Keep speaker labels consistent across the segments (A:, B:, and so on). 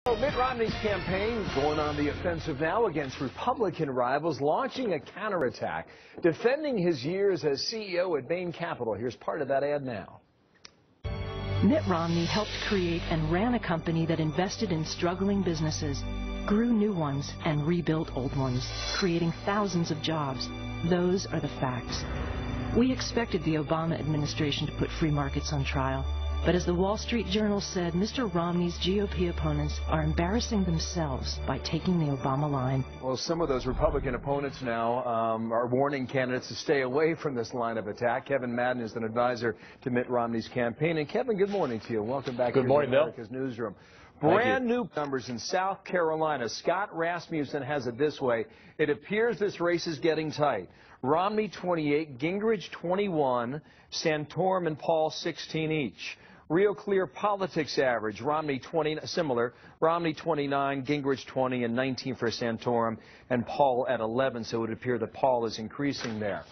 A: Mitt Romney's campaign going on the offensive now against Republican rivals, launching a counterattack, defending his years as CEO at Bain Capital. Here's part of that ad now.
B: Mitt Romney helped create and ran a company that invested in struggling businesses, grew new ones, and rebuilt old ones, creating thousands of jobs. Those are the facts. We expected the Obama administration to put free markets on trial. But as the Wall Street Journal said, Mr. Romney's GOP opponents are embarrassing themselves by taking the Obama line.
A: Well, some of those Republican opponents now are warning candidates to stay away from this line of attack. Kevin Madden is an advisor to Mitt Romney's campaign. And Kevin, good morning to you. Welcome back to America's Newsroom. Brand new numbers in South Carolina. Scott Rasmussen has it this way. It appears this race is getting tight. Romney 28, Gingrich 21, Santorum and Paul 16 each. Real Clear Politics average, Romney 20, similar, Romney 29, Gingrich 20, and 19 for Santorum, and Paul at 11, so it would appear that Paul is increasing there.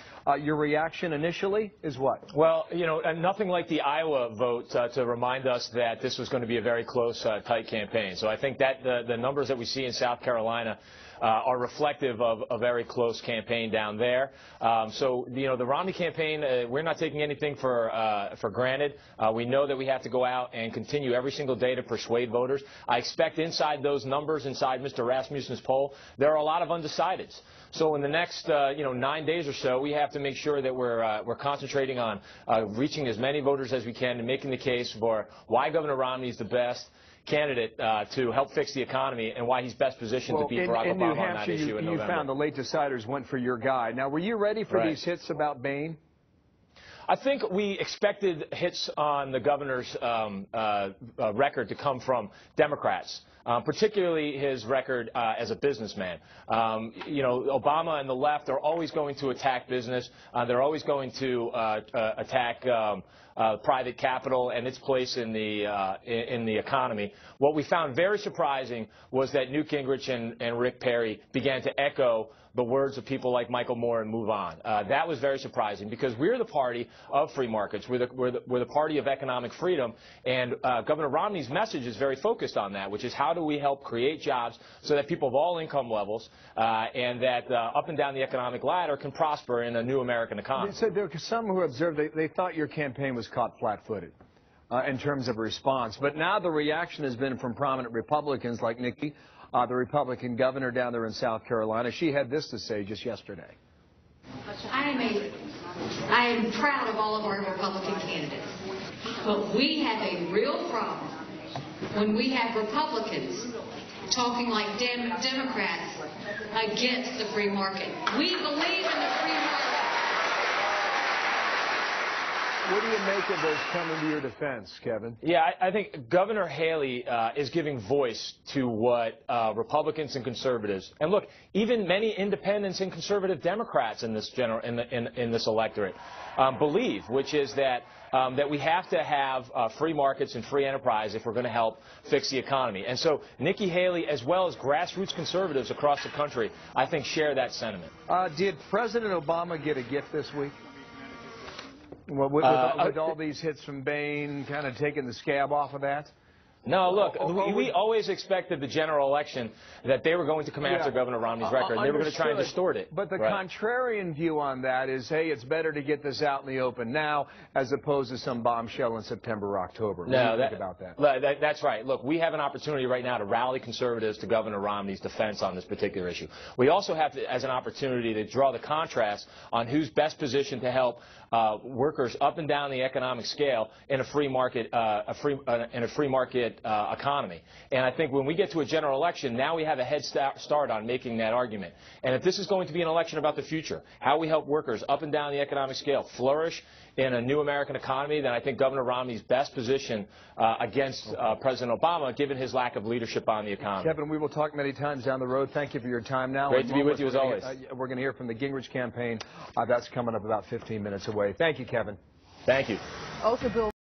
A: Your reaction initially is what?
C: Well, you know, nothing like the Iowa vote to remind us that this was going to be a very close, tight campaign. So I think that the numbers that we see in South Carolina are reflective of a very close campaign down there. So, you know, the Romney campaign, we're not taking anything for granted. We know that we have to go out and continue every single day to persuade voters. I expect inside those numbers, inside Mr. Rasmussen's poll, there are a lot of undecideds. So in the next, 9 days or so, we have to make sure that we're concentrating on reaching as many voters as we can and making the case for why Governor Romney is the best candidate to help fix the economy and why he's best positioned to beat Barack Obama on that issue in November.
A: You found the late deciders went for your guy. Now, were you ready for these hits about Bain?
C: I think we expected hits on the governor's record to come from Democrats, particularly his record as a businessman. Obama and the left are always going to attack business. They're always going to attack private capital and its place in the economy. What we found very surprising was that Newt Gingrich and Rick Perry began to echo the words of people like Michael Moore and move on. That was very surprising because we're the party of free markets. We're the party of economic freedom, and Governor Romney's message is very focused on that, which is how do we help create jobs so that people of all income levels and that up and down the economic ladder can prosper in a new American economy.
A: So there were some who observed they thought your campaign was caught flat-footed in terms of response, but now the reaction has been from prominent Republicans like Nikki, the Republican governor down there in South Carolina. She had this to say just yesterday.
D: I am proud of all of our Republican candidates, but we have a real problem when we have Republicans talking like Democrats against the free market. We believe in the free market.
A: What do you make of those coming to your defense, Kevin?
C: Yeah, I think Governor Haley is giving voice to what Republicans and conservatives, and look, even many independents and conservative Democrats in this in this electorate believe, which is that we have to have free markets and free enterprise if we're going to help fix the economy. And so Nikki Haley, as well as grassroots conservatives across the country, I think share that sentiment.
A: Did President Obama get a gift this week? Well, with all these hits from Bain, kind of taking the scab off of that?
C: No, look, we always expected the general election that they were going to come after Governor Romney's record, and they were going to try and distort it.
A: But the contrarian view on that is, hey, it's better to get this out in the open now as opposed to some bombshell in September or October. What do you think about that?
C: That's right. Look, we have an opportunity right now to rally conservatives to Governor Romney's defense on this particular issue. We also have as an opportunity to draw the contrast on who's best positioned to help workers up and down the economic scale in a free market economy. And I think when we get to a general election, now we have a head start on making that argument. And if this is going to be an election about the future, how we help workers up and down the economic scale flourish in a new American economy, then I think Governor Romney's best position against President Obama, given his lack of leadership on the economy.
A: Kevin, we will talk many times down the road. Thank you for your time now.
C: Great to be with you as always.
A: We're going to hear from the Gingrich campaign. That's coming up about 15 minutes away. Thank you, Kevin.
C: Thank you.
E: Also, Bill.